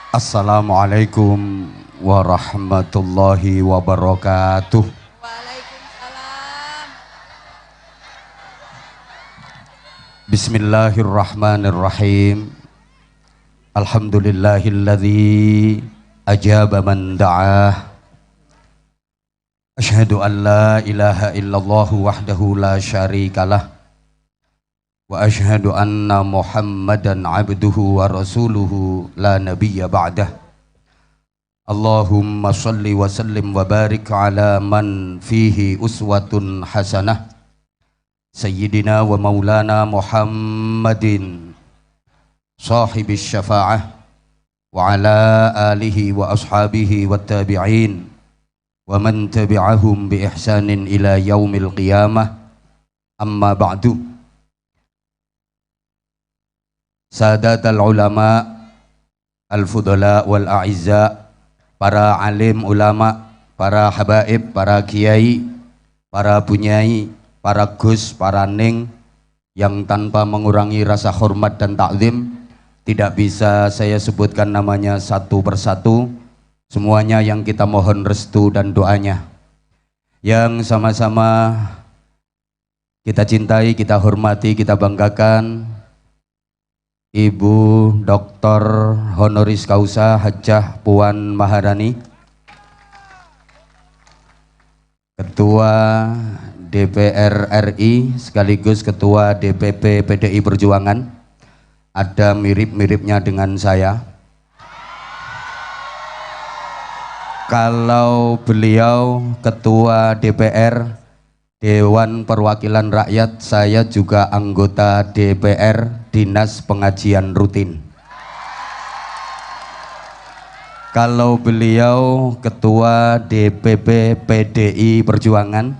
Assalamualaikum warahmatullahi wabarakatuh. Waalaikumsalam. Bismillahirrahmanirrahim. Alhamdulillahilladzi ajaba man da'ah. Asyhadu an la ilaha illallah wahdahu la syarikalah. Wa asyhadu anna Muhammadan abduhu wa rasuluhu la nabiyya ba'dah. Allahumma salli wa sallim wa barik ala man fihi uswatun hasanah. Sayyidina wa maulana Muhammadin sahibis syafa'ah wa ala alihi wa ashabihi wa tabi'in wa man tabi'ahum bi ihsanin ila yaumil qiyamah. Amma ba'du. Sadatul ulama al-fudala wal a'izza, para alim ulama, para habaib, para kiai, para bunyai, para gus, para ning yang tanpa mengurangi rasa hormat dan takzim, tidak bisa saya sebutkan namanya satu persatu. Semuanya yang kita mohon restu dan doanya, yang sama-sama kita cintai, kita hormati, kita banggakan, Ibu Dr. Honoris Causa Hajjah Puan Maharani, Ketua DPR RI sekaligus Ketua DPP PDI Perjuangan. Ada mirip-miripnya dengan saya. Kalau beliau Ketua DPR Dewan Perwakilan Rakyat, saya juga anggota DPR Dinas Pengajian Rutin. Kalau beliau Ketua DPP PDI Perjuangan,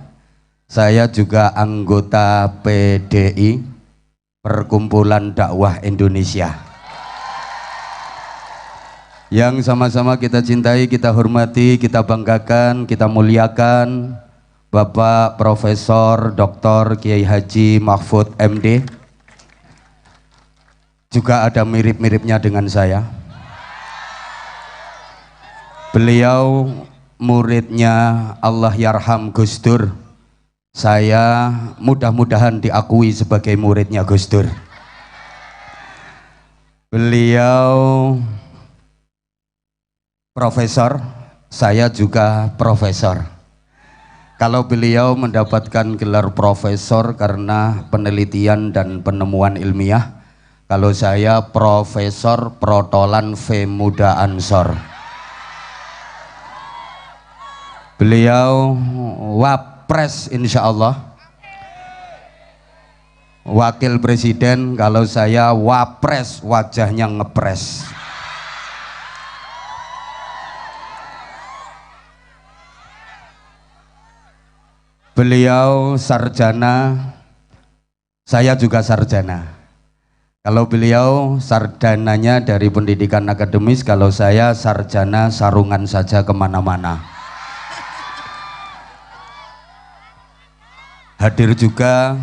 saya juga anggota PDI Perkumpulan Dakwah Indonesia. Yang sama-sama kita cintai, kita hormati, kita banggakan, kita muliakan Bapak Profesor Dr. Kiai Haji Mahfud MD. Juga ada mirip-miripnya dengan saya. Beliau muridnya Allah Yarham Gus Dur. Saya mudah-mudahan diakui sebagai muridnya Gus Dur. Beliau profesor, saya juga profesor. Kalau beliau mendapatkan gelar profesor karena penelitian dan penemuan ilmiah, kalau saya Profesor Protolan V Muda Ansor. Beliau Wapres insya Allah. Wakil Presiden, kalau saya Wapres, wajahnya ngepres. Beliau sarjana, saya juga sarjana. Kalau beliau sarjananya dari pendidikan akademis, kalau saya sarjana sarungan saja kemana-mana. Hadir juga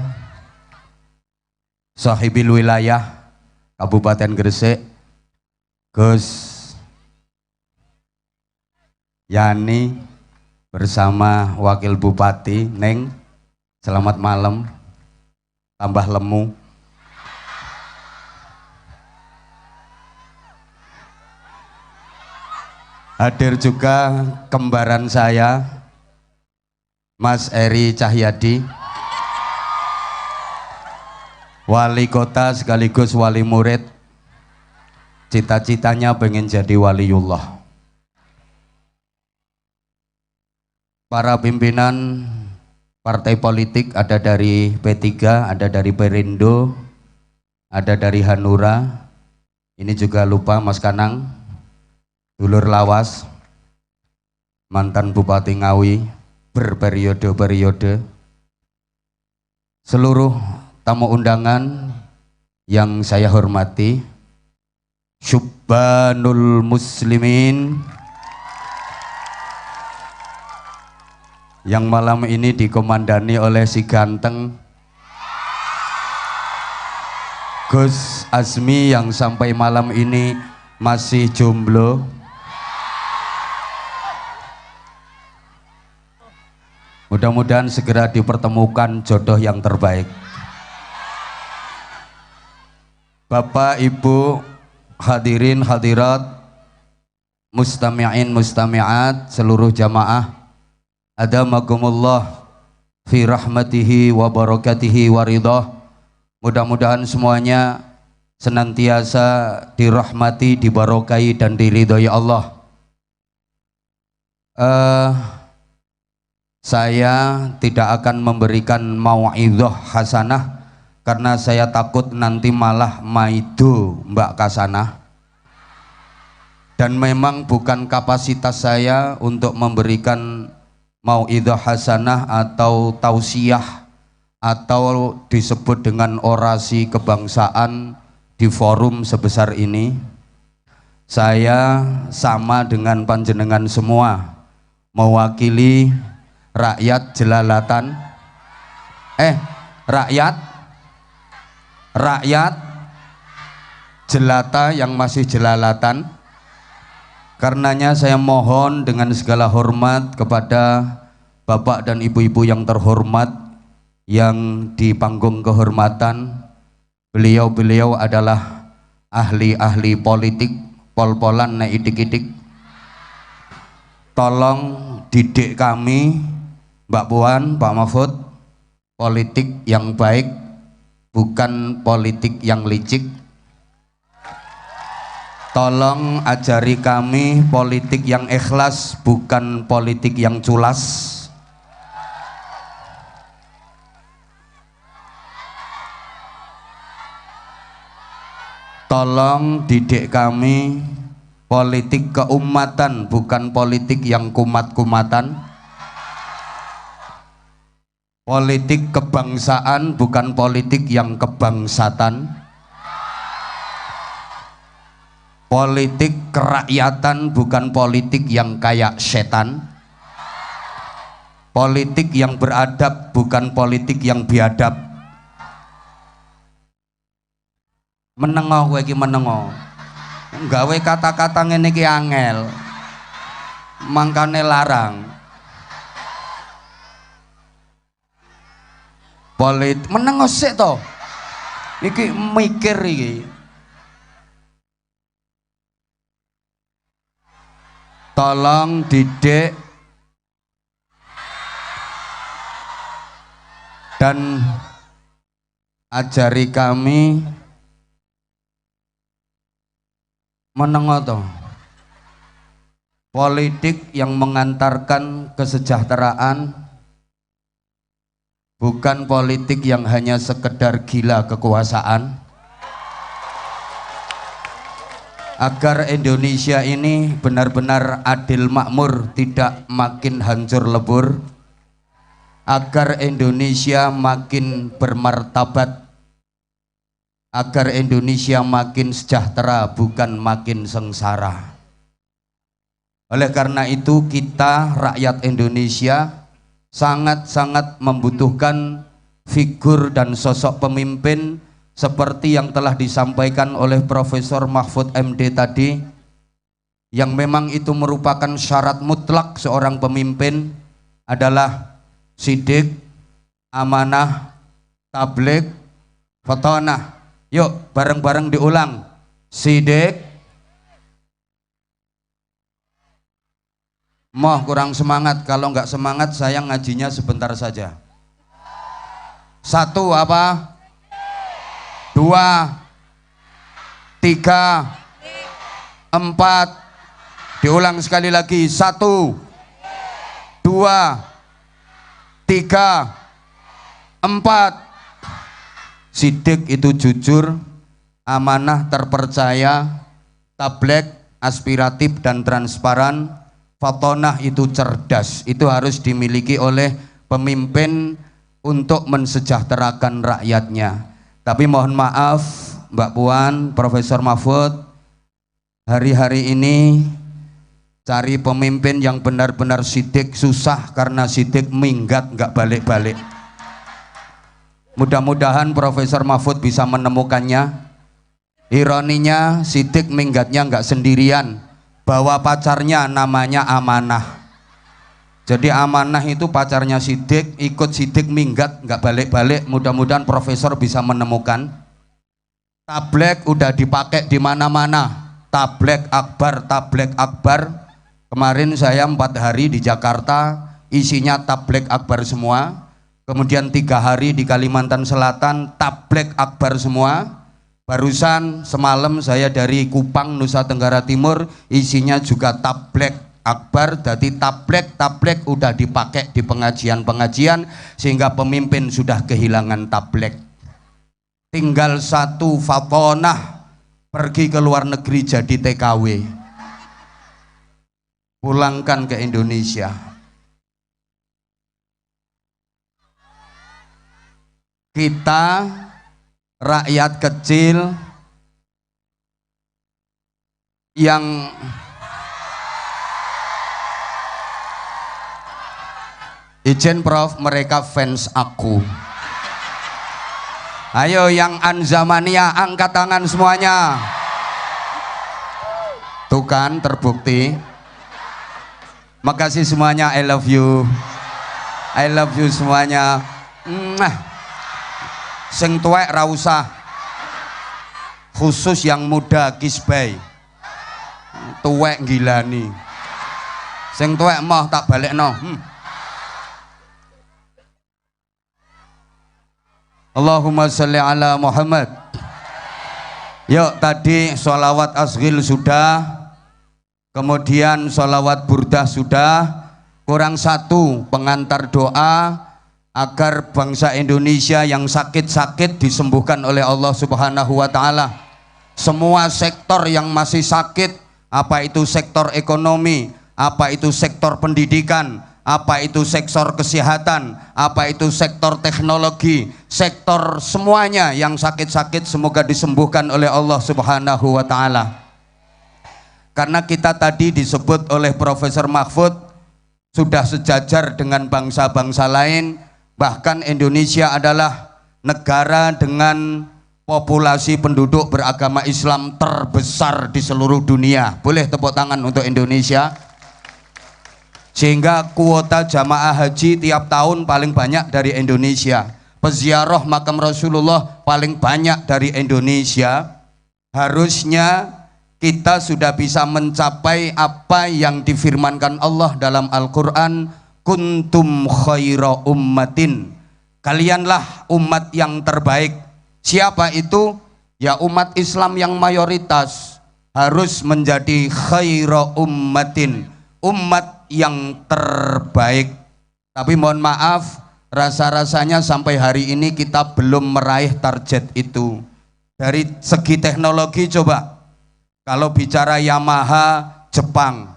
sahibil wilayah Kabupaten Gresik, Gus Yani bersama Wakil Bupati Neng. Selamat malam, tambah lemu. Hadir juga kembaran saya, Mas Eri Cahyadi, wali kota sekaligus wali murid. Cita-citanya pengen jadi waliullah. Para pimpinan partai politik, ada dari P3, ada dari Perindo, ada dari Hanura. Ini juga lupa Mas Kanang, dulur lawas, mantan Bupati Ngawi berperiode-periode. Seluruh tamu undangan yang saya hormati, Syubbanul Muslimin yang malam ini dikomandani oleh si ganteng Gus Azmi, yang sampai malam ini Masih jomblo? Mudah-mudahan segera dipertemukan jodoh yang terbaik. Bapak, Ibu, hadirin, hadirat, mustami'in, mustami'at, seluruh jamaah, adamakumullah fi rahmatihi wa barakatihi wa ridhah. Mudah-mudahan semuanya senantiasa dirahmati, dibarokai dan diridhoi Allah. Saya tidak akan memberikan mau'idhah hasanah karena saya takut nanti malah maido Mbak Kasanah, dan memang bukan kapasitas saya untuk memberikan mau'idhah hasanah atau tausiah atau disebut dengan orasi kebangsaan di forum sebesar ini. Saya sama dengan panjenengan semua mewakili rakyat jelalatan, rakyat jelata yang masih jelalatan. Karenanya saya mohon dengan segala hormat kepada Bapak dan Ibu-ibu yang terhormat yang di panggung kehormatan. Beliau-beliau adalah ahli-ahli politik, pol-polan nek idik-idik. Tolong didik kami, Mbak Puan, Pak Mahfud, politik yang baik, bukan politik yang licik. Tolong ajari kami politik yang ikhlas, bukan politik yang culas. Tolong didik kami politik keumatan, bukan politik yang kumat-kumatan. Politik kebangsaan, bukan politik yang kebangsatan. Politik kerakyatan, bukan politik yang kayak setan. Politik yang beradab, bukan politik yang biadab. Menengo kowe iki menengo. Nggawe kata-kata ngene iki angel. Mangkane larang. Menengo sik to. Iki mikir iki. Tolong didik dan ajari kami menengo to. Politik yang mengantarkan kesejahteraan, bukan politik yang hanya sekedar gila kekuasaan. Agar Indonesia ini benar-benar adil makmur, tidak makin hancur lebur. Agar Indonesia makin bermartabat. Agar Indonesia makin sejahtera, bukan makin sengsara. Oleh karena itu kita rakyat Indonesia sangat-sangat membutuhkan figur dan sosok pemimpin seperti yang telah disampaikan oleh Profesor Mahfud MD tadi, yang memang itu merupakan syarat mutlak seorang pemimpin adalah sidik, amanah, tabligh, fatonah. Yuk bareng-bareng diulang. Sidik. Moh kurang semangat, kalau nggak semangat saya ngajinya sebentar saja. Satu apa? Dua, tiga, empat. Diulang sekali lagi. Satu, dua, tiga, empat. Sidik itu jujur, amanah terpercaya, tabligh aspiratif dan transparan, fatonah itu cerdas. Itu harus dimiliki oleh pemimpin untuk mensejahterakan rakyatnya. Tapi mohon maaf Mbak Puan, Profesor Mahfud, hari-hari ini cari pemimpin yang benar-benar sidik susah, karena sidik minggat nggak balik-balik. Mudah-mudahan Profesor Mahfud bisa menemukannya. Ironinya Sidik minggatnya nggak sendirian, bawa pacarnya namanya Amanah. Jadi Amanah itu pacarnya Sidik, ikut Sidik minggat nggak balik-balik. Mudah-mudahan profesor bisa menemukan. Tablek udah dipakai di mana-mana. Tablek Akbar, Tablek Akbar. Kemarin saya 4 hari di Jakarta, isinya Tablek Akbar semua. Kemudian 3 hari di Kalimantan Selatan, Tablek Akbar semua. Barusan semalam saya dari Kupang, Nusa Tenggara Timur, isinya juga Tablek Akbar. Jadi tablek udah dipakai di pengajian-pengajian, sehingga pemimpin sudah kehilangan tablek. Tinggal satu fatonah, pergi ke luar negeri jadi TKW, pulangkan ke Indonesia. Kita rakyat kecil yang izin Prof, mereka fans aku. Ayo yang Anzamania angkat tangan semuanya. Tuh kan terbukti. Makasih semuanya, I love you. I love you semuanya. Sing tuwek ra usah. Khusus yang muda kisbay. Tuwek gilani. Sing tuwek moh tak balekno. Allahumma sholli ala Muhammad. Yuk, tadi sholawat asghil sudah, kemudian sholawat burdah sudah, kurang satu pengantar doa agar bangsa Indonesia yang sakit-sakit disembuhkan oleh Allah Subhanahu wa Ta'ala. Semua sektor yang masih sakit, apa itu sektor ekonomi, apa itu sektor pendidikan, apa itu sektor kesehatan, apa itu sektor teknologi, sektor semuanya yang sakit-sakit semoga disembuhkan oleh Allah Subhanahu wa Ta'ala. Karena kita tadi disebut oleh Profesor Mahfud sudah sejajar dengan bangsa-bangsa lain, bahkan Indonesia adalah negara dengan populasi penduduk beragama Islam terbesar di seluruh dunia. Boleh tepuk tangan untuk Indonesia. Sehingga kuota jamaah haji tiap tahun paling banyak dari Indonesia. Peziarah makam Rasulullah paling banyak dari Indonesia. Harusnya kita sudah bisa mencapai apa yang difirmankan Allah dalam Al-Quran, kuntum khaira ummatin, kalianlah umat yang terbaik. Siapa itu? Ya umat Islam yang mayoritas harus menjadi khaira ummatin, umat yang terbaik. Tapi mohon maaf, rasa-rasanya sampai hari ini kita belum meraih target itu. Dari segi teknologi coba, kalau bicara Yamaha Jepang,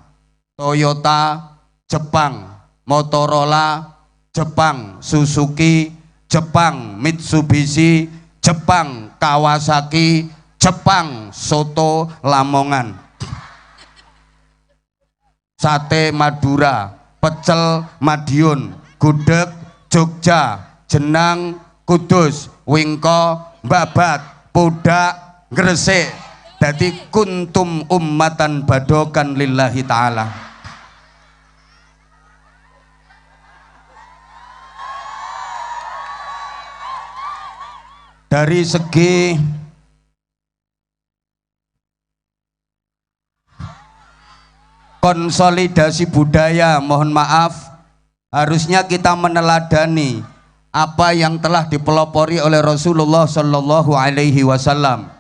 Toyota Jepang, Motorola Jepang, Suzuki Jepang, Mitsubishi Jepang, Kawasaki Jepang, soto Lamongan, sate Madura, pecel Madiun, gudeg Jogja, jenang Kudus, wingko Babat, pudak Gresik. Dadi kuntum ummatan badokan lillahi ta'ala. Dari segi konsolidasi budaya, mohon maaf, harusnya kita meneladani apa yang telah dipelopori oleh Rasulullah Shallallahu Alaihi Wasallam.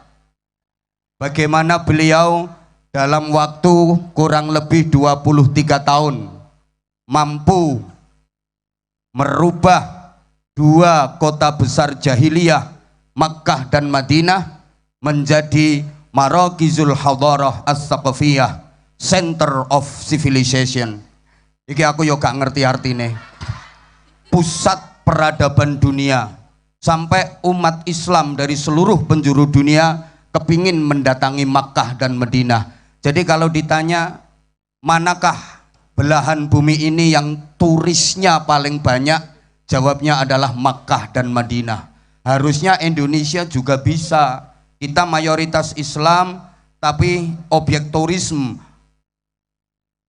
Bagaimana beliau dalam waktu kurang lebih 23 tahun mampu merubah 2 kota besar jahiliyah, Makkah dan Madinah, menjadi Marakizul Hadarah As-Saqafiyah, Center of Civilization. Iki aku yo gak ngerti artine. Pusat peradaban dunia. Sampai umat Islam dari seluruh penjuru dunia kepingin mendatangi Makkah dan Madinah. Jadi kalau ditanya manakah belahan bumi ini yang turisnya paling banyak, jawabnya adalah Makkah dan Madinah. Harusnya Indonesia juga bisa Kita mayoritas Islam, tapi objek turisme,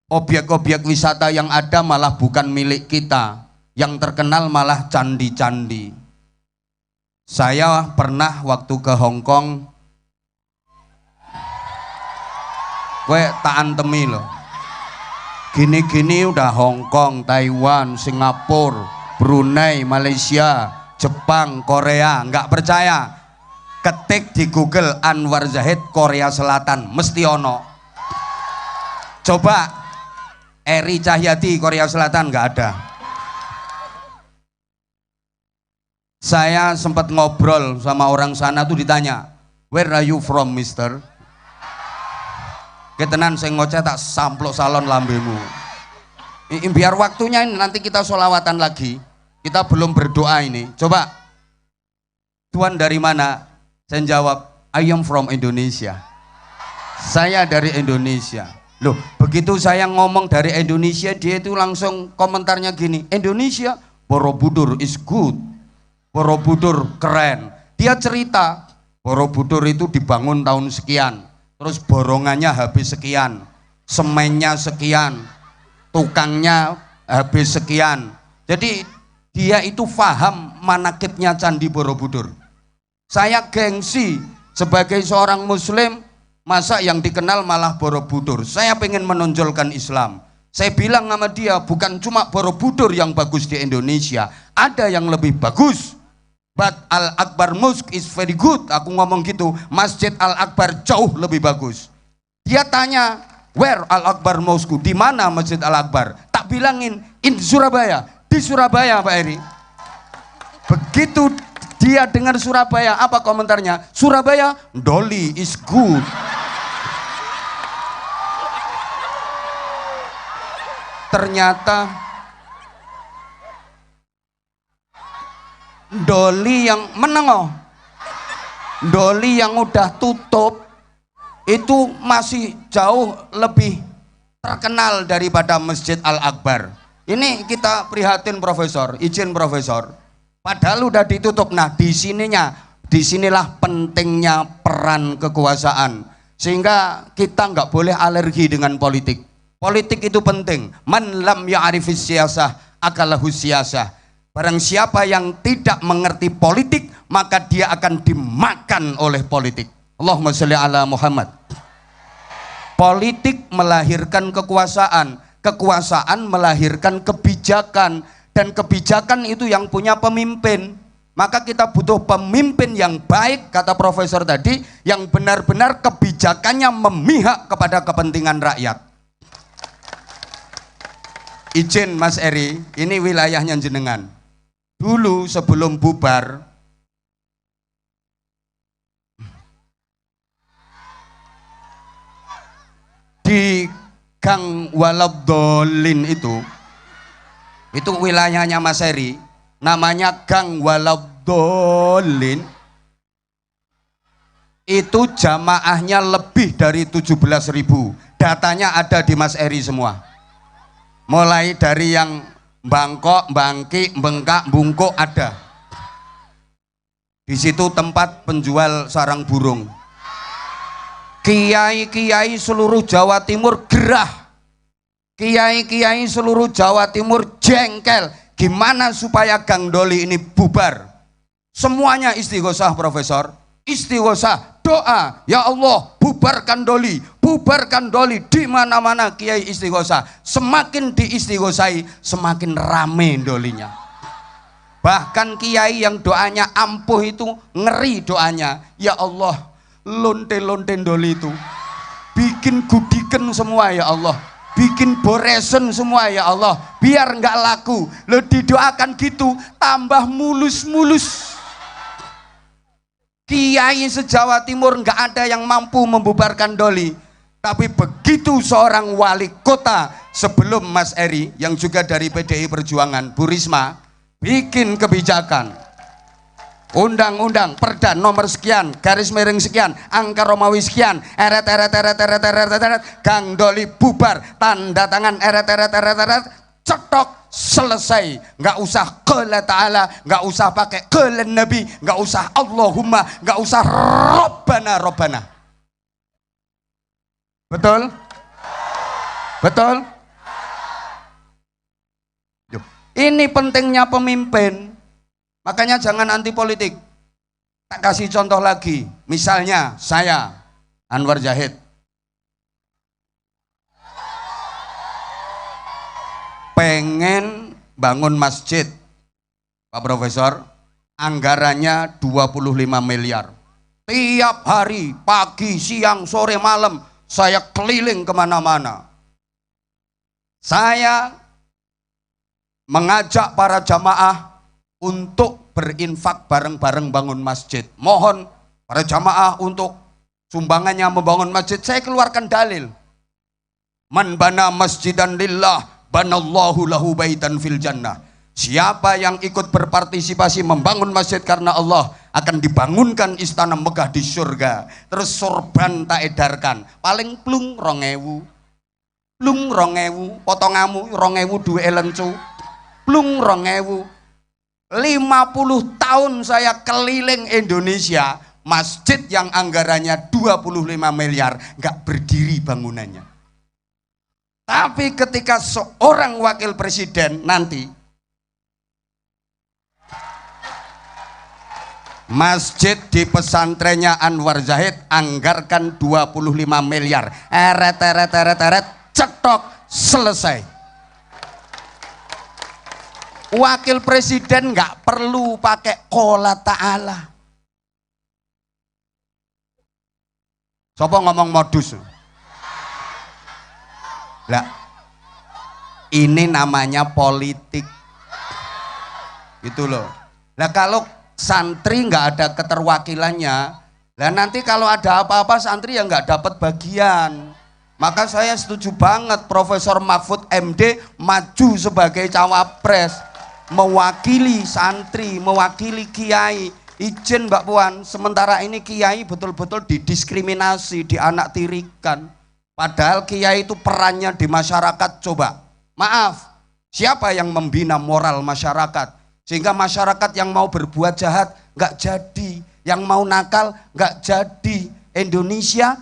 objek-objek wisata yang ada malah bukan milik kita. Yang terkenal malah candi-candi. Saya pernah waktu ke Hong Kong, gue tak antemi loh. Gini-gini udah Hong Kong, Taiwan, Singapura, Brunei, Malaysia, Jepang, Korea. Nggak percaya? Ketik di Google Anwar Zahid Korea Selatan, mesti ono. Coba Eri Cahyadi Korea Selatan, nggak ada. Saya sempat ngobrol sama orang sana tuh, ditanya, "Where are you from, mister?" Ketenan saya ngoceh tak samplok salon lambemu. Biar waktunya ini, nanti kita sholawatan lagi. Kita belum berdoa ini. Coba, Tuan dari mana? Saya jawab, I am from Indonesia. Saya dari Indonesia. Loh, begitu saya ngomong dari Indonesia, dia itu langsung komentarnya gini, Indonesia, Borobudur is good. Borobudur keren. Dia cerita, Borobudur itu dibangun tahun sekian, terus borongannya habis sekian, semennya sekian, tukangnya habis sekian. Jadi dia itu paham manakibnya Candi Borobudur. Saya gengsi sebagai seorang muslim, masa yang dikenal malah Borobudur. Saya pengen menonjolkan Islam. Saya bilang sama dia, bukan cuma Borobudur yang bagus di Indonesia, ada yang lebih bagus. But Al-Akbar Mosque is very good. Aku ngomong gitu, Masjid Al-Akbar jauh lebih bagus. Dia tanya, where Al-Akbar Mosque? Di mana Masjid Al-Akbar? Tak bilangin, in Surabaya. Di Surabaya, Pak Eri. Begitu dia dengar Surabaya, apa komentarnya? Surabaya, Doli is good. Ternyata Doli yang menengok, Doli yang udah tutup itu masih jauh lebih terkenal daripada Masjid Al-Akbar. Ini kita prihatin Profesor, izin Profesor. Padahal udah ditutup. Nah, disinilah pentingnya peran kekuasaan. Sehingga kita nggak boleh alergi dengan politik. Politik itu penting. Man lam ya'rifis siyasah akalahu siyasah. Barang siapa yang tidak mengerti politik, maka dia akan dimakan oleh politik. Allahumma sholli ala Muhammad. Politik melahirkan kekuasaan, kekuasaan melahirkan kebijakan, dan kebijakan itu yang punya pemimpin. Maka kita butuh pemimpin yang baik, kata Profesor tadi, yang benar-benar kebijakannya memihak kepada kepentingan rakyat. Izin Mas Eri, ini wilayahnya jenengan. Dulu sebelum bubar, di Gang Walabdolin itu wilayahnya Mas Eri, namanya Gang Walabdolin. Itu jamaahnya lebih dari 17.000. Datanya ada di Mas Eri semua. Mulai dari yang Bangkok, Bangki, Bengkak, Bungkuk ada. Di situ tempat penjual sarang burung. Kiai-kiai seluruh Jawa Timur gerah. Kiai-kiai seluruh Jawa Timur jengkel. Gimana supaya Gang Doli ini bubar? Semuanya istighosah Profesor. Istighosah, doa, ya Allah bubarkan Doli, bubarkan Doli. Di mana-mana kiai istighosah. Semakin diistighosahi, semakin rame Dolinya. Bahkan kiai yang doanya ampuh itu ngeri doanya, ya Allah lonte-lonte Doli itu bikin gudiken semua ya Allah, bikin boresen semua ya Allah, biar nggak laku. Lo didoakan gitu, tambah mulus-mulus. Kiai se-Jawa Timur nggak ada yang mampu membubarkan Doli. Tapi begitu seorang wali kota sebelum Mas Eri, yang juga dari PDI Perjuangan, Bu Risma, bikin kebijakan, undang-undang, perda nomor sekian, garis miring sekian, angka Romawi sekian, eret, Gang Doli bubar, tanda tangan, eret, cetok, selesai. Nggak usah qala ta'ala, nggak usah pakai qala nabi, nggak usah Allahumma, nggak usah Rabbana Rabbana. Betul? Betul? Ini pentingnya pemimpin. Makanya jangan anti politik. Tak kasih contoh lagi. Misalnya saya Anwar Zahid pengen bangun masjid, Pak Profesor, anggarannya 25 miliar. Tiap hari, pagi, siang, sore, malam, saya keliling kemana-mana. Saya mengajak para jamaah untuk berinfak bareng-bareng bangun masjid. Mohon para jamaah untuk sumbangannya membangun masjid. Saya keluarkan dalil. Man bana masjidan lillah, banallahu lahu baitan fil jannah. Siapa yang ikut berpartisipasi membangun masjid karena Allah, akan dibangunkan istana megah di surga. Terus sorban tak edarkan, paling plung 2000. Plung 2000, potongamu 2000 duwe lencu. Plung 2000. 50 tahun saya keliling Indonesia, masjid yang anggarannya 25 miliar nggak berdiri bangunannya. Tapi ketika seorang wakil presiden nanti, masjid di pesantrennya Anwar Zahid anggarkan 25 miliar. Eret, cetok, selesai. Wakil presiden nggak perlu pakai qala ta'ala. Sopo ngomong modus? Lah, ini namanya politik. Gitu loh. Lah kalau santri nggak ada keterwakilannya, lah nanti kalau ada apa-apa santri yang nggak dapat bagian. Maka saya setuju banget Profesor Mahfud MD maju sebagai cawapres, mewakili santri, mewakili kiai. Izin Mbak Puan, sementara ini kiai betul-betul didiskriminasi, dianaktirikan. Padahal kiai itu perannya di masyarakat. Coba, maaf, siapa yang membina moral masyarakat? Sehingga masyarakat yang mau berbuat jahat nggak jadi, yang mau nakal nggak jadi. Indonesia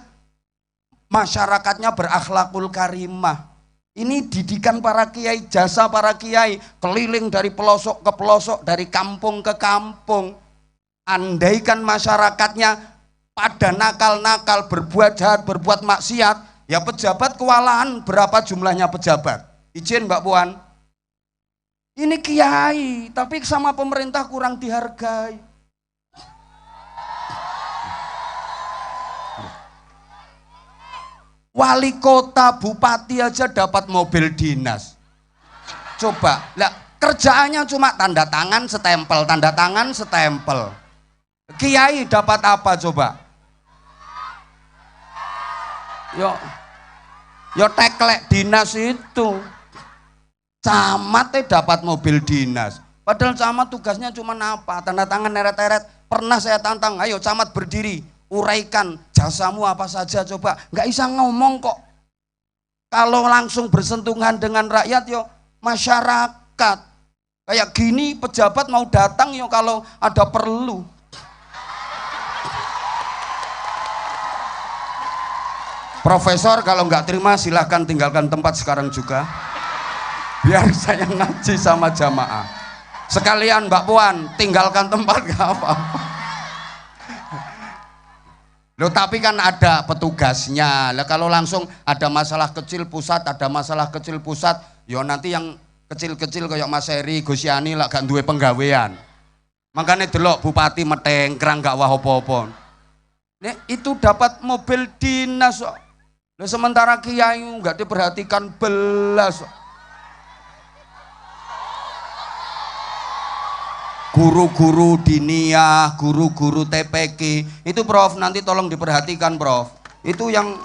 masyarakatnya berakhlakul karimah. Ini didikan para kiai, jasa para kiai, keliling dari pelosok ke pelosok, dari kampung ke kampung. Andaikan masyarakatnya pada nakal-nakal, berbuat jahat, berbuat maksiat, ya pejabat kewalahan. Berapa jumlahnya pejabat? Izin Mbak Puan, ini kiai, tapi sama pemerintah kurang dihargai. Wali kota, bupati aja dapat mobil dinas. Coba, lah kerjaannya cuma tanda tangan, setempel, tanda tangan, setempel. Kiai dapat apa coba? Yo teklek dinas itu. Camat dapat mobil dinas. Padahal camat tugasnya cuma apa? Tanda tangan, neret-neret. Pernah saya tantang, ayo camat berdiri, uraikan jasamu apa saja coba. Nggak bisa ngomong kok. Kalau langsung bersentuhan dengan rakyat yo masyarakat. Kayak gini pejabat mau datang yo kalau ada perlu. Profesor kalau nggak terima silahkan tinggalkan tempat sekarang juga. Biar saya ngaji sama jamaah. Sekalian Mbak Puan tinggalkan tempat gak apa-apa. Loh tapi kan ada petugasnya. Lah kalau langsung ada masalah kecil pusat, ada masalah kecil pusat, yo nanti yang kecil-kecil kayak Mas Heri, Gus Yani lah gak duwe penggawean. Makanya delok bupati metengkrang gak wah apa-apa. Nek itu dapat mobil dinas. Lah sementara kiai nggak diperhatikan belas. Guru-guru diniyah, guru-guru TPQ itu Prof nanti tolong diperhatikan Prof. Itu yang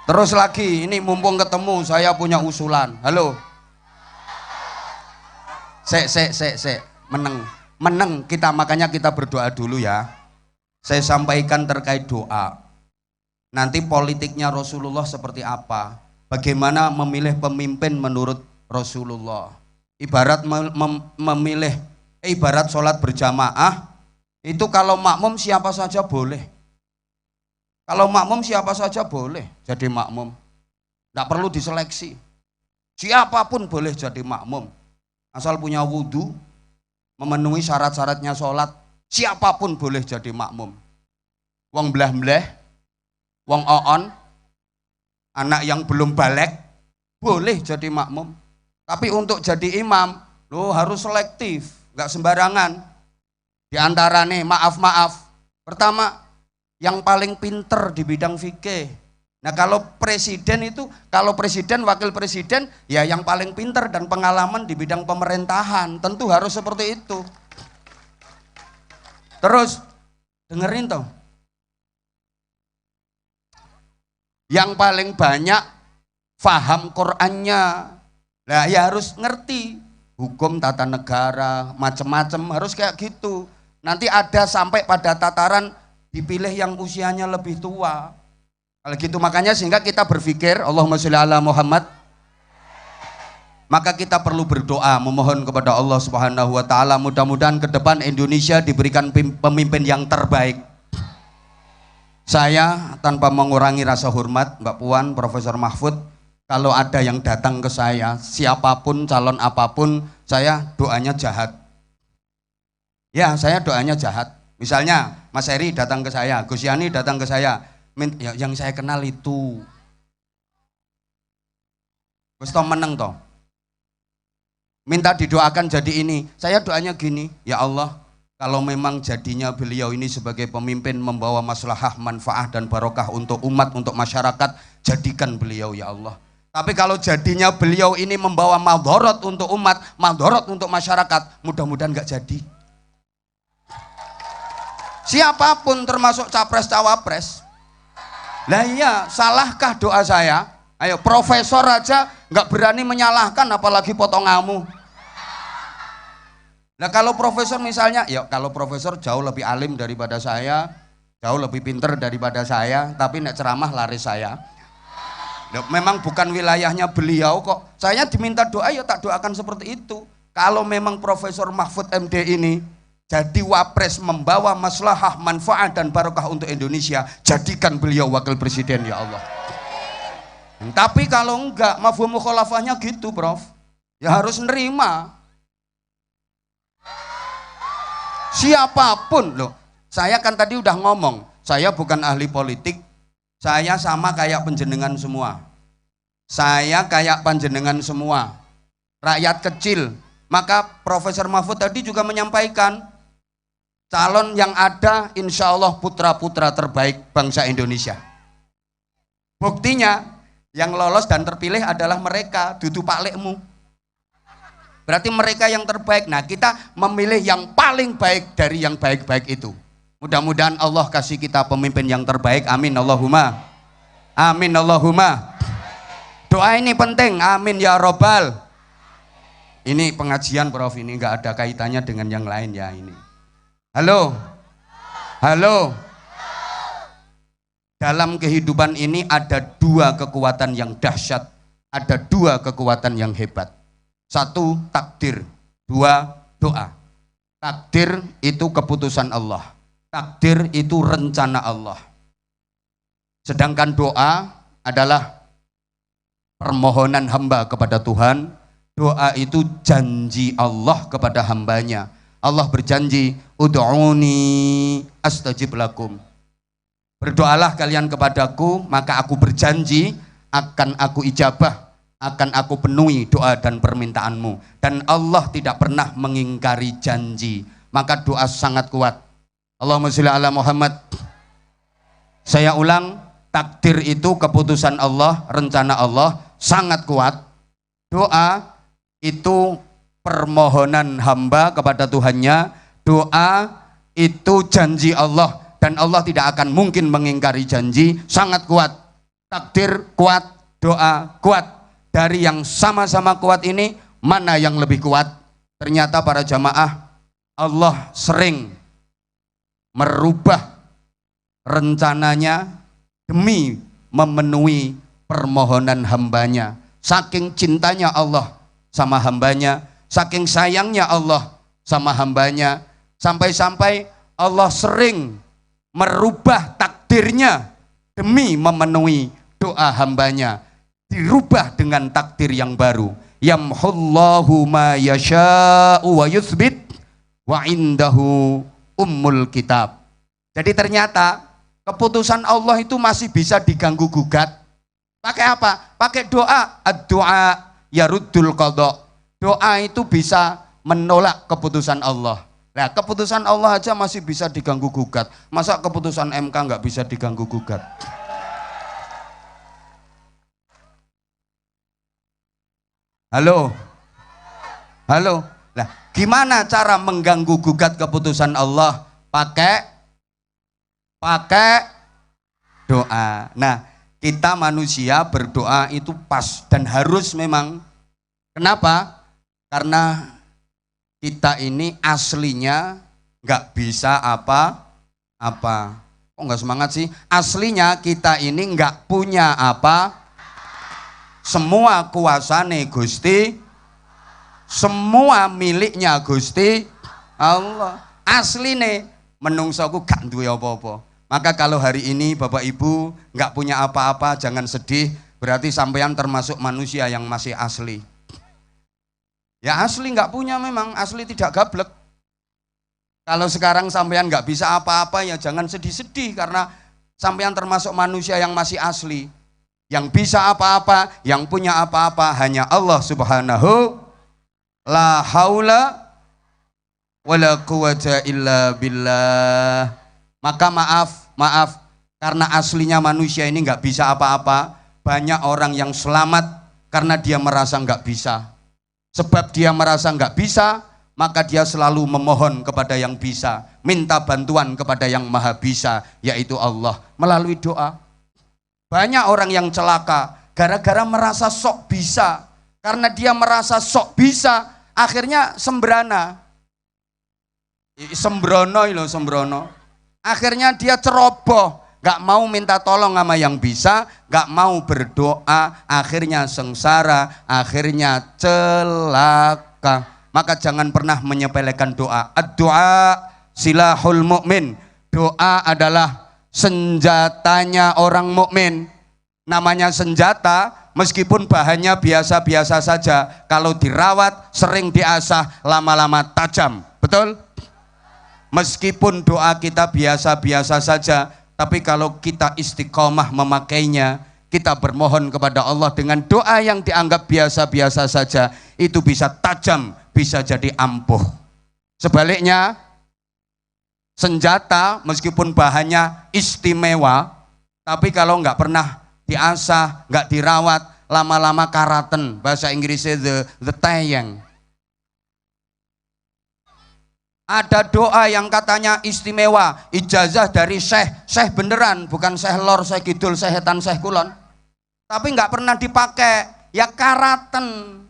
terus lagi ini mumpung ketemu saya punya usulan. Halo. Meneng kita makanya kita berdoa dulu ya. Saya sampaikan terkait doa. nanti politiknya Rasulullah seperti apa, bagaimana memilih pemimpin menurut Rasulullah. Ibarat ibarat sholat berjamaah, itu kalau makmum siapa saja boleh. Kalau makmum siapa saja boleh jadi makmum, tidak perlu diseleksi. Siapapun boleh jadi makmum, asal punya wudhu, memenuhi syarat-syaratnya sholat, siapapun boleh jadi makmum. Wong belah-belah, wong oon, anak yang belum balik boleh jadi makmum. Tapi untuk jadi imam, lo harus selektif, nggak sembarangan. Di antara nih, maaf, pertama yang paling pinter di bidang fikih. Nah kalau presiden, wakil presiden, ya yang paling pinter dan pengalaman di bidang pemerintahan, tentu harus seperti itu. Terus dengerin toh, yang paling banyak faham Qur'annya, nah ya harus ngerti hukum tata negara, macam-macam, harus kayak gitu. Nanti ada sampai pada tataran dipilih yang usianya lebih tua. Kalau gitu makanya sehingga kita berpikir Allahumma sholli ala Muhammad, maka kita perlu berdoa memohon kepada Allah Subhanahu wa taala mudah-mudahan ke depan Indonesia diberikan pemimpin yang terbaik. Saya tanpa mengurangi rasa hormat Mbak Puan, Profesor Mahfud, kalau ada yang datang ke saya, siapapun calon apapun, saya doanya jahat. Ya, saya doanya jahat. Misalnya Mas Heri datang ke saya, Gus Yani datang ke saya, yang saya kenal itu Gus Tom meneng toh, minta didoakan jadi ini, saya doanya gini, ya Allah, kalau memang jadinya beliau ini sebagai pemimpin membawa maslahah, manfaat dan barokah untuk umat, untuk masyarakat, jadikan beliau ya Allah. Tapi kalau jadinya beliau ini membawa madharat untuk umat, madharat untuk masyarakat, mudah-mudahan gak jadi. Siapapun termasuk capres cawapres. Lah iya, salahkah doa saya? Ayo, profesor aja nggak berani menyalahkan, apalagi potongamu. Nah kalau profesor misalnya, ya kalau profesor jauh lebih alim daripada saya, jauh lebih pinter daripada saya, tapi nek ceramah laris saya. Nah, memang bukan wilayahnya beliau kok. Saya diminta doa, ya tak doakan seperti itu. Kalau memang Profesor Mahfud MD ini jadi wapres membawa maslahah, manfaat dan barokah untuk Indonesia, jadikan beliau wakil presiden ya Allah. Tapi kalau enggak, mafhum mukhalafahnya gitu Prof, ya harus nerima. Siapapun loh, saya kan tadi udah ngomong, saya bukan ahli politik, saya sama kayak panjenengan semua. Saya kayak panjenengan semua, rakyat kecil. Maka Profesor Mahfud tadi juga menyampaikan, calon yang ada insya Allah putra-putra terbaik bangsa Indonesia. Buktinya yang lolos dan terpilih adalah mereka, dudu palikmu. Berarti mereka yang terbaik. Nah kita memilih yang paling baik dari yang baik-baik itu. Mudah-mudahan Allah kasih kita pemimpin yang terbaik. Amin Allahumma. Amin Allahumma. Doa ini penting. Amin ya robbal. Ini pengajian Prof, ini nggak ada kaitannya dengan yang lain ya ini. Halo, halo. Dalam kehidupan ini ada dua kekuatan yang dahsyat, ada dua kekuatan yang hebat. Satu takdir, dua doa. Takdir itu keputusan Allah, takdir itu rencana Allah. Sedangkan doa adalah permohonan hamba kepada Tuhan. Doa itu janji Allah kepada hambanya. Allah berjanji, ud'uni astajib lakum. Berdoalah kalian kepadaku, maka aku berjanji akan aku ijabah, akan aku penuhi doa dan permintaanmu. Dan Allah tidak pernah mengingkari janji. Maka doa sangat kuat. Allahumma sholli ala Muhammad. Saya ulang, takdir itu keputusan Allah, rencana Allah, sangat kuat. Doa itu permohonan hamba kepada Tuhannya, doa itu janji Allah dan Allah tidak akan mungkin mengingkari janji, sangat kuat. Takdir kuat, doa kuat. Dari yang sama-sama kuat ini, mana yang lebih kuat? Ternyata para jamaah, Allah sering merubah rencananya demi memenuhi permohonan hambanya. Saking cintanya Allah sama hambanya, saking sayangnya Allah sama hambanya, sampai-sampai Allah sering merubah takdirnya demi memenuhi doa hambanya. Dirubah dengan takdir yang baru. Yamhullahu ma yasha'u wa yuthbit wa indahu ummul kitab. Jadi ternyata keputusan Allah itu masih bisa diganggu gugat. Pakai apa? Pakai doa. Ad-doa yaruddul qadha. Doa itu bisa menolak keputusan Allah. Nah, keputusan Allah aja masih bisa diganggu gugat. Masa keputusan MK nggak bisa diganggu gugat? Halo? Halo? Nah, gimana cara mengganggu gugat keputusan Allah? Pakai doa. Nah, kita manusia berdoa itu pas dan harus memang. Kenapa? Karena kita ini aslinya nggak bisa apa-apa. Kok nggak semangat sih? Aslinya kita ini nggak punya apa. Semua kuasane Gusti, semua miliknya Gusti Allah. Asline menungsoku gak duwe apa-apa. Maka kalau hari ini Bapak Ibu nggak punya apa-apa, jangan sedih. Berarti sampean termasuk manusia yang masih asli. Ya asli nggak punya, memang asli tidak gablek. Kalau sekarang sampean nggak bisa apa-apa, ya jangan sedih-sedih, karena sampean termasuk manusia yang masih asli. Yang bisa apa-apa, yang punya apa-apa hanya Allah Subhanahu. La haula wala quwata illa billah. Maka maaf, karena aslinya manusia ini nggak bisa apa-apa, banyak orang yang selamat karena dia merasa nggak bisa. Sebab dia merasa nggak bisa, maka dia selalu memohon kepada yang bisa, minta bantuan kepada yang maha bisa, yaitu Allah, melalui doa. Banyak orang yang celaka gara-gara merasa sok bisa. Karena dia merasa sok bisa, akhirnya sembrono. Akhirnya dia ceroboh, gak mau minta tolong sama yang bisa, gak mau berdoa, akhirnya sengsara, akhirnya celaka. Maka jangan pernah menyepelekan doa. Ad-doa silahul mu'min. Doa adalah senjatanya orang mukmin. Namanya senjata, meskipun bahannya biasa-biasa saja, kalau dirawat, sering diasah, lama-lama tajam. Betul? Meskipun doa kita biasa-biasa saja, tapi kalau kita istiqomah memakainya, kita bermohon kepada Allah dengan doa yang dianggap biasa-biasa saja, itu bisa tajam, bisa jadi ampuh. Sebaliknya, senjata meskipun bahannya istimewa, tapi kalau nggak pernah diasah, nggak dirawat, lama-lama karaten. Bahasa Inggrisnya the tayang. Ada doa yang katanya istimewa, ijazah dari syekh beneran, bukan syekh lor, syekh kidul, syekh etan, syekh kulon. Tapi nggak pernah dipakai, ya karaten.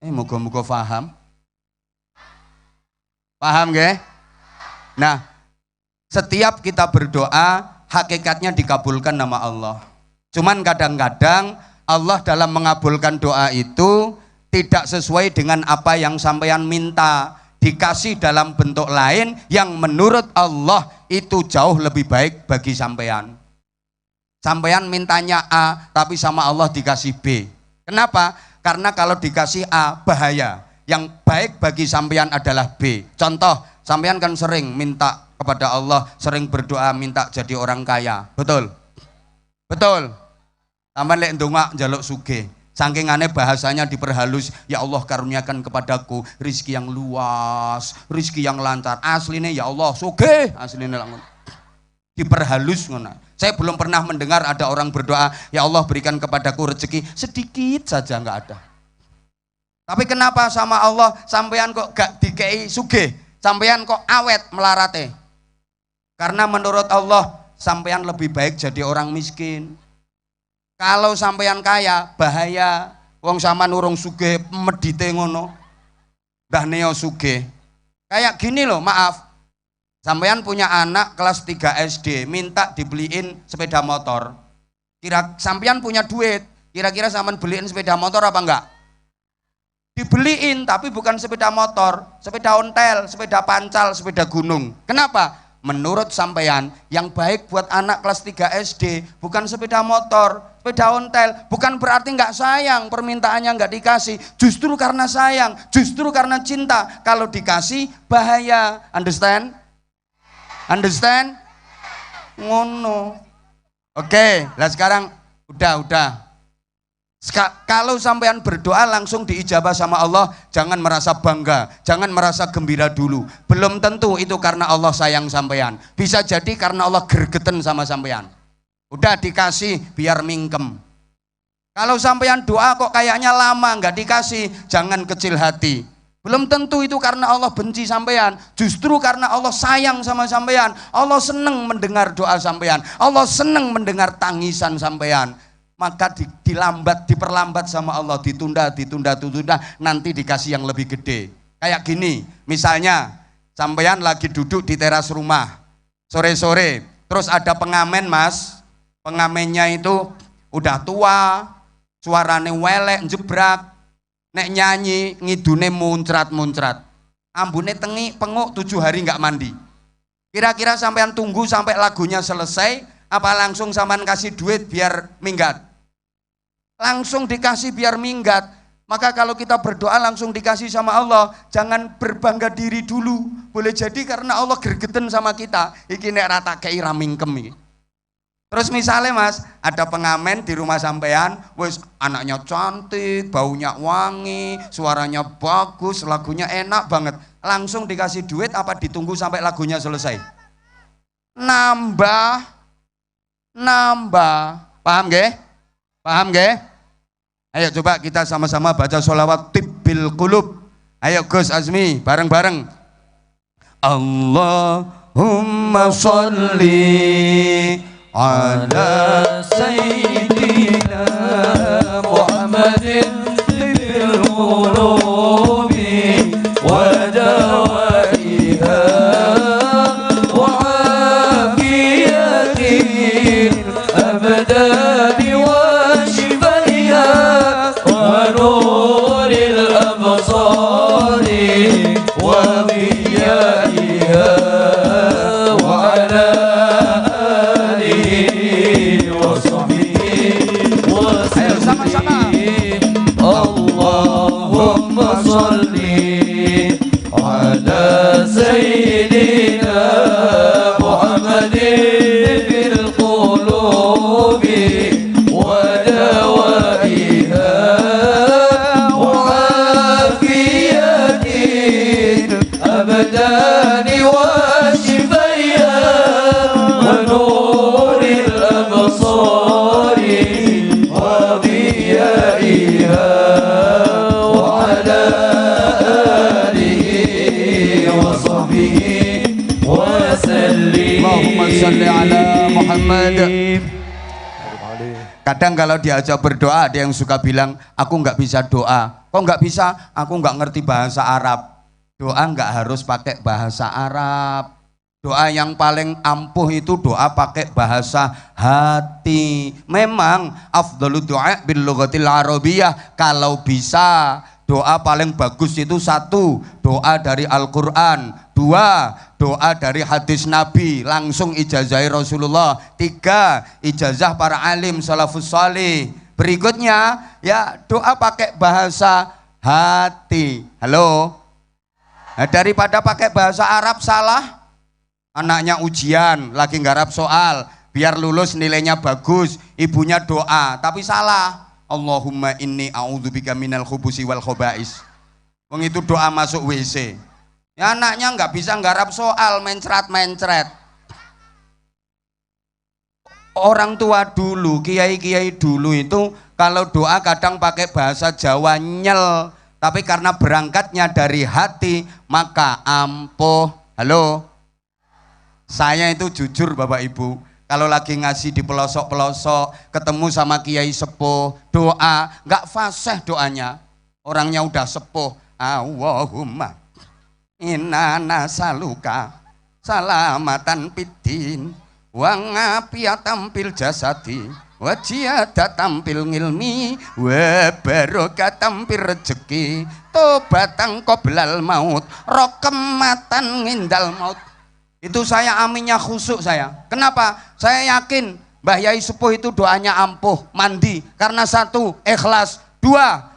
Moga-moga paham. Paham nggih? Nah, setiap kita berdoa, hakikatnya dikabulkan nama Allah. Cuman kadang-kadang Allah dalam mengabulkan doa itu tidak sesuai dengan apa yang sampean minta. Dikasih dalam bentuk lain yang menurut Allah itu jauh lebih baik bagi sampean. Sampean mintanya A, tapi sama Allah dikasih B. Kenapa? Karena kalau dikasih A, bahaya. Yang baik bagi sampean adalah B. Contoh, sampean kan sering minta kepada Allah, sering berdoa minta jadi orang kaya. Betul? Betul? Sampean lek ndonga njaluk sugih. Saking aneh bahasanya diperhalus, ya Allah karuniakan kepadaku rizki yang luas, rizki yang lancar. Aslinya ya Allah sugih, aslinya langsung diperhalus ngono. Saya belum pernah mendengar ada orang berdoa, ya Allah berikan kepadaku rezeki sedikit saja, nggak ada. Tapi kenapa sama Allah sampean kok gak dikei sugih, sampean kok awet melarate? Karena menurut Allah sampean lebih baik jadi orang miskin. Kalau sampean kaya bahaya, wong sama nurung sugih medite ngono. Dah neo sugih. Kayak gini loh, maaf. Sampean punya anak kelas 3 SD, minta dibeliin sepeda motor. Sampean punya duit, kira-kira sampean beliin sepeda motor apa enggak? Dibeliin, tapi bukan sepeda motor, sepeda ontel, sepeda pancal, sepeda gunung. Kenapa? Menurut sampean, yang baik buat anak kelas 3 SD bukan sepeda motor, sepeda ontel. Bukan berarti nggak sayang, permintaannya nggak dikasih. Justru karena sayang, justru karena cinta. Kalau dikasih bahaya. Understand? Understand? Ngono. Oke, lah sekarang udah. Kalau sampean berdoa langsung diijabah sama Allah, jangan merasa bangga, jangan merasa gembira dulu. Belum tentu itu karena Allah sayang sampean. Bisa jadi karena Allah gergeten sama sampean. Udah dikasih biar mingkem. Kalau sampean doa kok kayaknya lama nggak dikasih, jangan kecil hati. Belum tentu itu karena Allah benci sampean, justru karena Allah sayang sama sampean. Allah seneng mendengar doa sampean, Allah seneng mendengar tangisan sampean. Maka diperlambat sama Allah, ditunda, nanti dikasih yang lebih gede. Kayak gini, misalnya sampean lagi duduk di teras rumah sore-sore, terus ada pengamen mas, pengamennya itu udah tua, suarane welek, jebrak, nek nyanyi ngidune muncrat, ambune tengi, penguk 7 hari nggak mandi. Kira-kira sampean tunggu sampai lagunya selesai, apa langsung sampean kasih duit biar minggat? Langsung dikasih biar minggat. Maka kalau kita berdoa langsung dikasih sama Allah, jangan berbangga diri dulu. Boleh jadi karena Allah gergeten sama kita. Iki nek rata kei ra mingkem iki. Terus misalnya mas, ada pengamen di rumah sampean, wis anaknya cantik, baunya wangi, suaranya bagus, lagunya enak banget. Langsung dikasih duit apa ditunggu sampai lagunya selesai? Nambah. Paham nggih? Ayo coba kita sama-sama baca sholawat tibbil qulub. Ayo Gus Azmi, bareng-bareng. Allahumma sholli ala sayyidina Muhammadin tibbil qulubi wa dawaiha wa afiyatin abdani wa shifaiha wa nuril absari wa biyaiha wa ala alihi wa sahbihi wa sallim. Allahumma sholli ala sayyidina Muhammadin bil qulubi wa dawaiha wa afiyatin abdani wa shifaiha wa nuril absari wa biyaiha wa ala alihi wa sahbihi wa sallim. Allahumma sholli ala Muhammad. Kadang kalau diajak berdoa ada yang suka bilang, aku nggak bisa doa. Kok nggak bisa? Aku nggak ngerti bahasa Arab. Doa nggak harus pakai bahasa Arab. Doa yang paling ampuh itu doa pakai bahasa hati. Memang afdhalu doa bil lughatil arabiyyah. Kalau bisa doa paling bagus itu 1, doa dari Al-Quran. 2, doa dari hadis Nabi, langsung ijazah Rasulullah. 3, ijazah para alim salafus salih. Berikutnya ya doa pakai bahasa hati. Halo. Nah, daripada pakai bahasa Arab salah. Anaknya ujian, lagi nggarap soal, biar lulus nilainya bagus, ibunya doa, tapi salah. Allahumma inni a'udzubika minal khubusi wal khobais. Wong itu doa masuk WC. Ya anaknya nggak bisa nggarap soal, mencret. Orang tua dulu, kiai-kiai dulu itu kalau doa kadang pakai bahasa Jawa nyel, tapi karena berangkatnya dari hati maka ampuh. Halo, saya itu jujur Bapak Ibu, kalau lagi ngasih di pelosok-pelosok, ketemu sama kiai sepuh, doa nggak fasih doanya, orangnya udah sepuh. Allahumma inna nasaluka salamatan piddin wa ngafiatan fil jasadi wa jiyadatan fil ngilmi wa barokatan fil rezeki tobatan qoblal maut rokematan ngindal maut. Itu saya aminnya khusuk saya. Kenapa? Saya yakin Mbah Yai Sepuh itu doanya ampuh mandi karena satu ikhlas, dua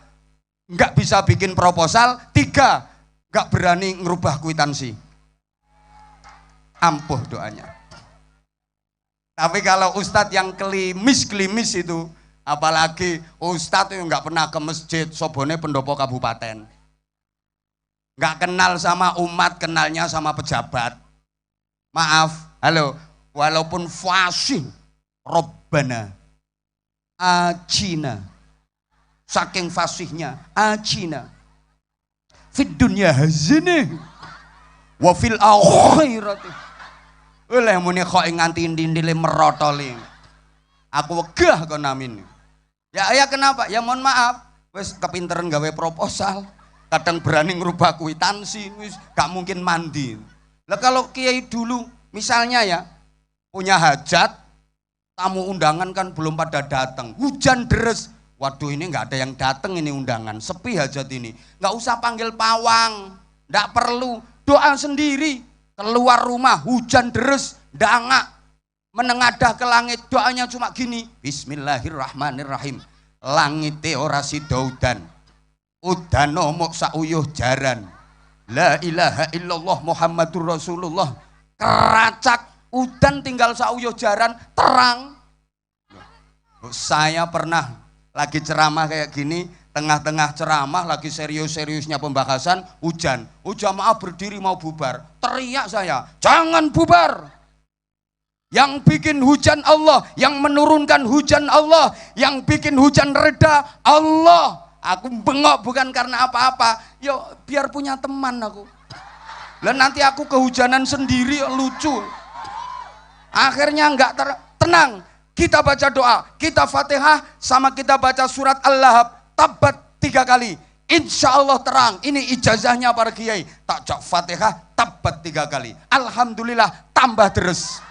nggak bisa bikin proposal, tiga nggak berani ngerubah kwitansi. Ampuh doanya. Tapi kalau ustadz yang klimis itu, apalagi ustadz yang nggak pernah ke masjid, sobone pendopo kabupaten, nggak kenal sama umat, kenalnya sama pejabat. Maaf, halo, walaupun fasih, Robbana, ajina, saking fasihnya, ajina, fid dunya hazini, wa fil akhirati. Oleh muni kok nganti ndindile merotoli. Aku wegah kon amin. Ya kenapa? Ya mohon maaf, wis kepinteran gawe proposal, kadang berani ngerubah kwitansi, wis gak mungkin mandi. Lah kalau kiai dulu misalnya ya punya hajat, tamu undangan kan belum pada datang, hujan deres, waduh ini nggak ada yang datang ini undangan, sepi hajat ini, nggak usah panggil pawang, nggak perlu, doa sendiri. Keluar rumah hujan deres, dangak, menengadah ke langit, doanya cuma gini, Bismillahirrahmanirrahim, langite ora sida udan, udano mok sauyuh jaran, la ilaha illallah Muhammadur Rasulullah, keracak udan tinggal sauyuh jaran, terang. Saya pernah lagi ceramah kayak gini, tengah-tengah ceramah lagi serius-seriusnya pembahasan, hujan, jamaah berdiri mau bubar, teriak saya, jangan bubar, yang bikin hujan Allah, yang menurunkan hujan Allah, yang bikin hujan reda Allah. Aku bengok bukan karena apa-apa, yo biar punya teman aku, dan nanti aku kehujanan sendiri, lucu. Akhirnya nggak tenang, kita baca doa, kita Fatihah sama kita baca surat Al-Lahab, tabat 3 kali, insya Allah terang. Ini ijazahnya para kiai, tak cak Fatihah tabat 3 kali, alhamdulillah tambah deres.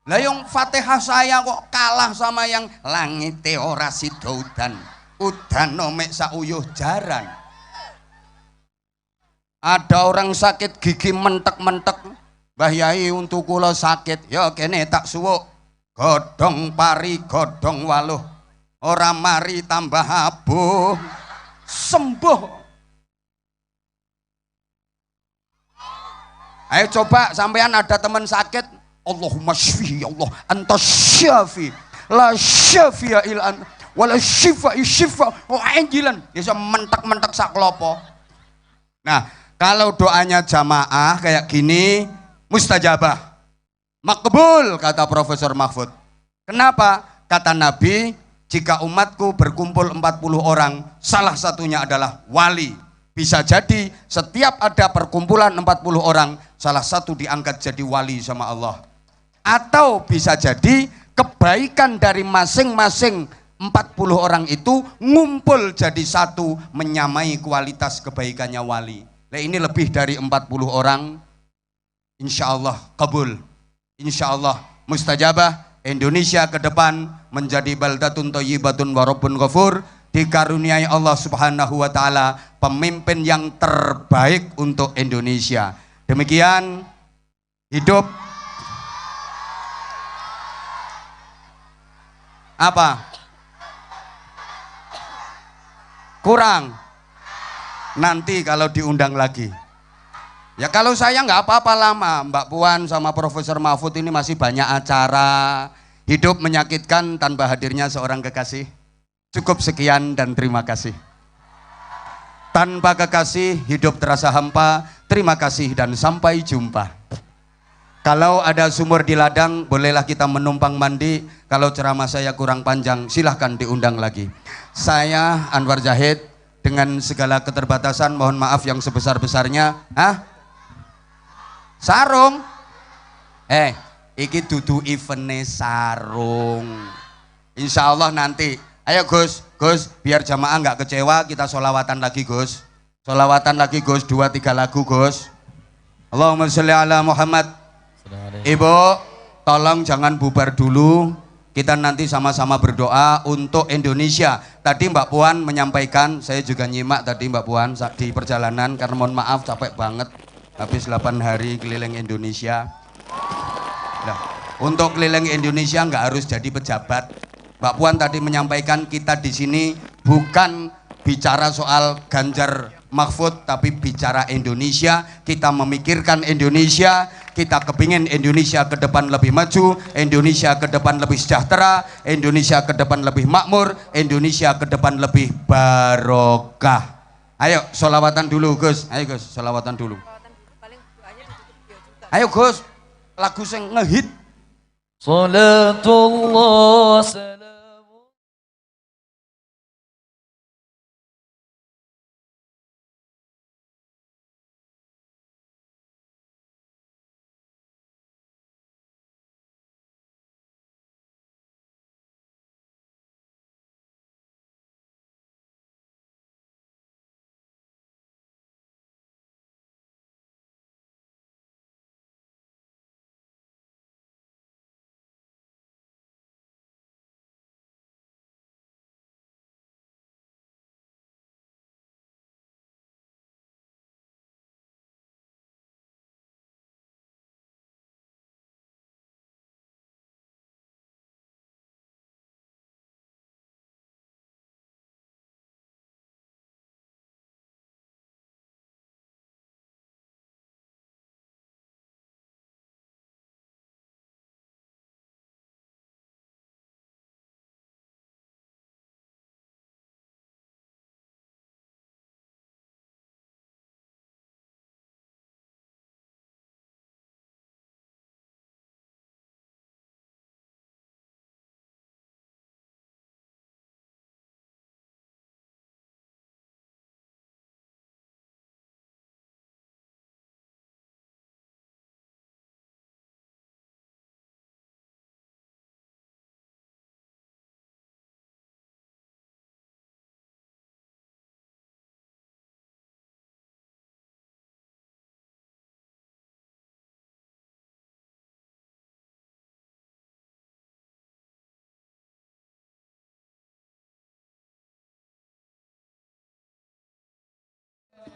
Lah yang Fatihah saya kok kalah sama yang langite ora sida udan, udano mek sauyuh jaran. Ada orang sakit gigi mentek-mentek, Mbah Yai untuk kula sakit, ya kene tak suwuk, godhong pari godhong waluh, ora mari tambah abuh, sembuh. Ayo coba sampean ada teman sakit, Allahumma syfi ya Allah, anta syafi, la syafi'a illa anta, wala syifa'i syifa wa ajilan. Ya mentek-mentek sak klopo. Nah, kalau doanya jamaah kayak gini mustajabah, makbul kata Profesor Mahfud. Kenapa? Kata Nabi, jika umatku berkumpul 40 orang, salah satunya adalah wali. Bisa jadi setiap ada perkumpulan 40 orang, salah satu diangkat jadi wali sama Allah. Atau bisa jadi kebaikan dari masing-masing 40 orang itu ngumpul jadi satu, menyamai kualitas kebaikannya wali. Nah, ini lebih dari 40 orang, insya Allah kabul, insya Allah mustajabah. Indonesia ke depan menjadi baldatun thayyibatun wa rabbun ghafur, dikaruniai Allah Subhanahu wa taala pemimpin yang terbaik untuk Indonesia. Demikian, hidup apa? Kurang. Nanti kalau diundang lagi. Ya kalau saya nggak apa-apa lama, Mbak Puan sama Profesor Mahfud ini masih banyak acara. Hidup menyakitkan tanpa hadirnya seorang kekasih. Cukup sekian dan terima kasih. Tanpa kekasih hidup terasa hampa. Terima kasih dan sampai jumpa. Kalau ada sumur di ladang, bolehlah kita menumpang mandi. Kalau ceramah saya kurang panjang, silahkan diundang lagi. Saya Anwar Zahid, dengan segala keterbatasan, mohon maaf yang sebesar-besarnya. Sarung? Iki dudu eventnya sarung. Insya Allah nanti. Ayo Gus, biar jamaah nggak kecewa, kita sholawatan lagi Gus. Sholawatan lagi Gus, 2-3 lagu Gus. Allahumma sholli ala Muhammad. Ibu, tolong jangan bubar dulu. Kita nanti sama-sama berdoa untuk Indonesia. Tadi Mbak Puan menyampaikan, saya juga nyimak tadi Mbak Puan di perjalanan, karena mohon maaf capek banget. Habis 8 hari keliling Indonesia. Nah, untuk keliling Indonesia nggak harus jadi pejabat. Mbak Puan tadi menyampaikan kita di sini bukan bicara soal Ganjar Mahfud, tapi bicara Indonesia. Kita memikirkan Indonesia, kita kepingin Indonesia ke depan lebih maju, Indonesia ke depan lebih sejahtera, Indonesia ke depan lebih makmur, Indonesia ke depan lebih barokah. Ayo sholawatan dulu Gus, ayo Gus sholawatan dulu. Ayo Gus, lagu sing ngehit. Salatullah salam.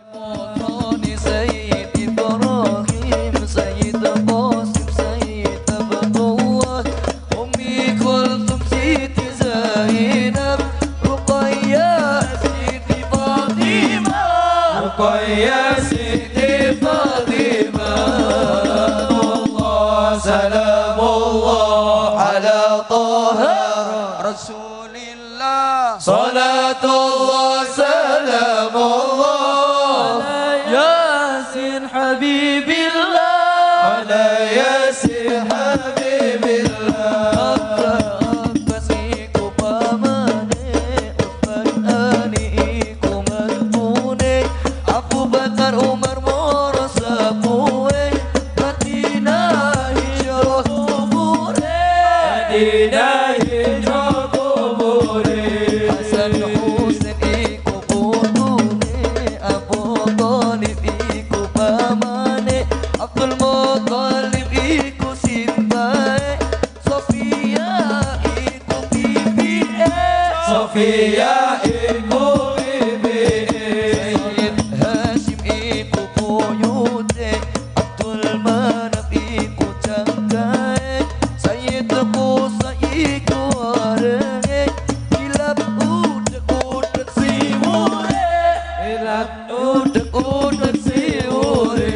Motoni Sayyid Ibrahim, Sayyid Qasim, Sayyid Abdullah, Ummi Kulthum, Siti Zainab, Ruqayyah, Siti Fatimah, Ruqayyah, Siti Fatimah. Allah salamullah ala Taha Rasulillah. Salatullah salamullah حبيب الله على ياسين حبيب الله أبسيكو باماني أفنانيكو مذبوني أبو بكر عمر مرسقوي مدينة هجرة قبوري مدينة هجرة قبوري حسن حسين إيكو بودوني أبو طالب Abdul Muttalib iku simbae, Sofia iku bibi'e, Sofia iku bibi'e, Sayyid Hashim iku buyute, Abdul Manaf iku janggae, Sayyid Musa iku arenge, Hilap udek siwure, Hilap udek siwure.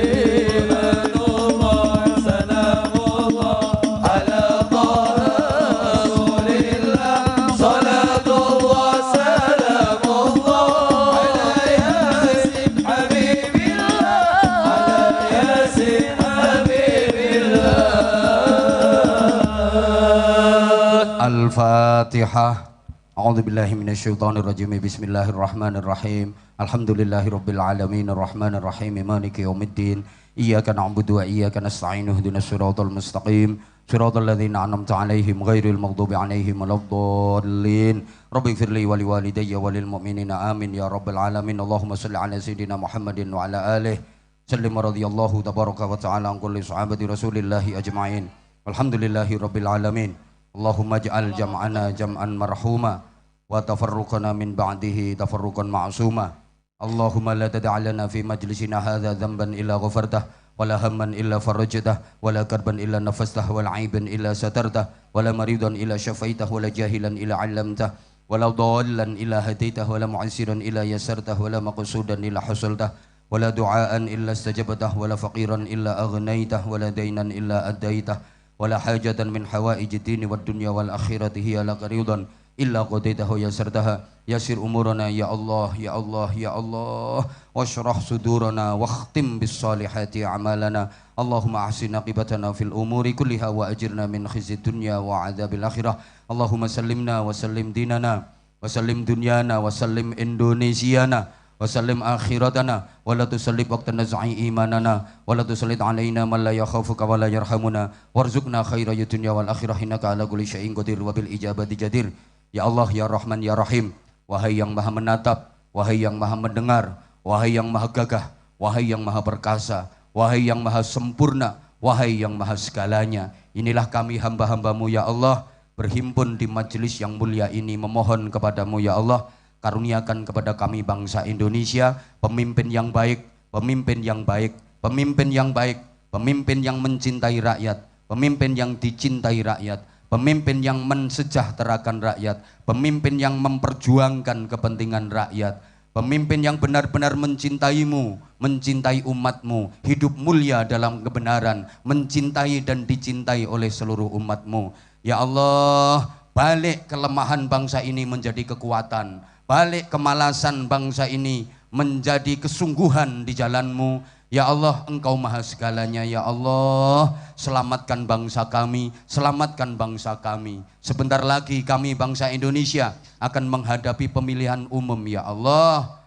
Al-Fatihah. A'udzu billahi minasyaitonir rajim. Bismillahirrahmanirrahim. Alhamdulillahirabbil alamin arrahmanir rahim maliki yaumiddin. Iyyaka na'budu wa iyyaka nasta'in ihdinas siratal mustaqim. Siratal ladzina an'amta 'alaihim ghairil maghdubi 'alaihim waladdallin. Rabbighfirli wa liwalidayya wa lil mu'minina amin ya rabbal alamin. Allahumma shalli 'ala sayidina Muhammadin wa 'ala alihi sallim radhiyallahu tabaraka wa ta'ala an kulli sahabati rasulillahi ajma'in walhamdulillahi rabbil alamin. Allahumma ij'al jam'ana jam'an marhuma wa tafarruqana min ba'dihi tafarruqan ma'suma. Allahumma la tad'a lana fi majlisina hadha dhanban illa ghafartah wala hamman illa farajtah wala karban illa nafastah wala aiban illa satartah wala maridan illa syafaitah wala jahilan illa 'allamtah wala dhallan illa hadaitah wala mu'siran illa yasartah wala maqsudan illa hasaltah wala du'aan illa istajabtah wala faqiran illa aghnaitah wala dainan illa adaitah wala hajatan min hawaijid dini wad dunya wal akhirati hiya laka ridan illa qadaitahu yasartaha. Yasir umurana ya Allah ya Allah ya Allah washrah sudurana wakhtim bis salihati amalana. Allahumma ahsin aqibatana fil umuri kulliha wa ajirna min khizyid dunya wa adzabil akhirah. Allahumma sallimna wa sallim dinana wa sallim dunyana wa sallim indonesiana wa sallim akhiratana wa la tusallib waqtana za'i imanana wa la tusallit alaina man la yakhafuka wa la yarhamuna warzuqna khaira dunya wal akhirah innaka ala kulli syai'in qadir wa bil ijabati jadir. Ya Allah ya Rahman ya Rahim, wahai yang maha menatap, wahai yang maha mendengar, wahai yang maha gagah, wahai yang maha perkasa, wahai yang maha sempurna, wahai yang maha segalanya. Inilah kami hamba-hambamu ya Allah, berhimpun di majelis yang mulia ini memohon kepadamu ya Allah, karuniakan kepada kami bangsa Indonesia pemimpin yang baik, pemimpin yang baik, pemimpin yang baik, pemimpin yang mencintai rakyat, pemimpin yang dicintai rakyat, pemimpin yang mensejahterakan rakyat, pemimpin yang memperjuangkan kepentingan rakyat, pemimpin yang benar-benar mencintaimu, mencintai umatmu, hidup mulia dalam kebenaran, mencintai dan dicintai oleh seluruh umatmu. Ya Allah, balik kelemahan bangsa ini menjadi kekuatan, balik kemalasan bangsa ini menjadi kesungguhan di jalanmu. Ya Allah, Engkau maha segalanya. Ya Allah, selamatkan bangsa kami, selamatkan bangsa kami. Sebentar lagi kami bangsa Indonesia akan menghadapi pemilihan umum. Ya Allah,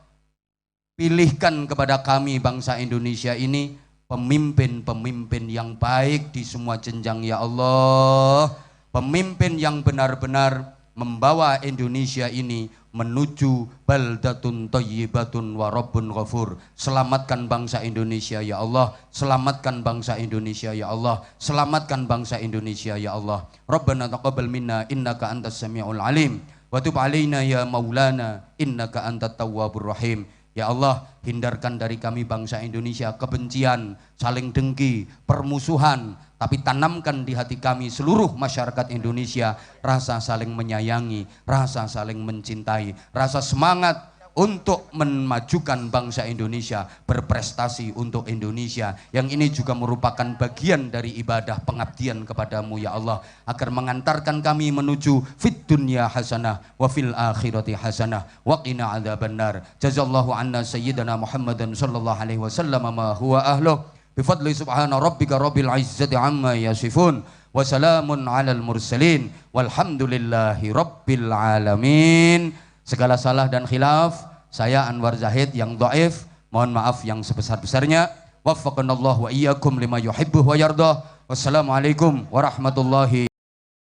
pilihkan kepada kami bangsa Indonesia ini pemimpin-pemimpin yang baik di semua jenjang. Ya Allah, pemimpin yang benar-benar membawa Indonesia ini menuju baldatun thayyibatun wa rabbun ghafur. Selamatkan bangsa Indonesia ya Allah, selamatkan bangsa Indonesia ya Allah, selamatkan bangsa Indonesia ya Allah. Rabbana taqabbal minna innaka antas samiul alim wa tub alaina ya maulana innaka antat tawwabur rahim. Ya Allah, hindarkan dari kami bangsa Indonesia kebencian, saling dengki, permusuhan, tapi tanamkan di hati kami seluruh masyarakat Indonesia rasa saling menyayangi, rasa saling mencintai, rasa semangat untuk memajukan bangsa Indonesia, berprestasi untuk Indonesia. Yang ini juga merupakan bagian dari ibadah pengabdian kepadamu ya Allah, agar mengantarkan kami menuju fid dunya hasanah wa fil akhirati hasanah wa qina adzabannar. Jazallahu anna sayyidana Muhammadan sallallahu alaihi wasallam ma huwa ahluh bifadli subhana rabbika rabbil izzati amma yasifun wa salamun alal mursalin walhamdulillahi rabbil alamin. Segala salah dan khilaf saya Anwar Zahid yang dhaif, mohon maaf yang sebesar-besarnya. Waffaqanallahu wa iyyakum lima yuhibbu wa yardah. Wassalamualaikum warahmatullahi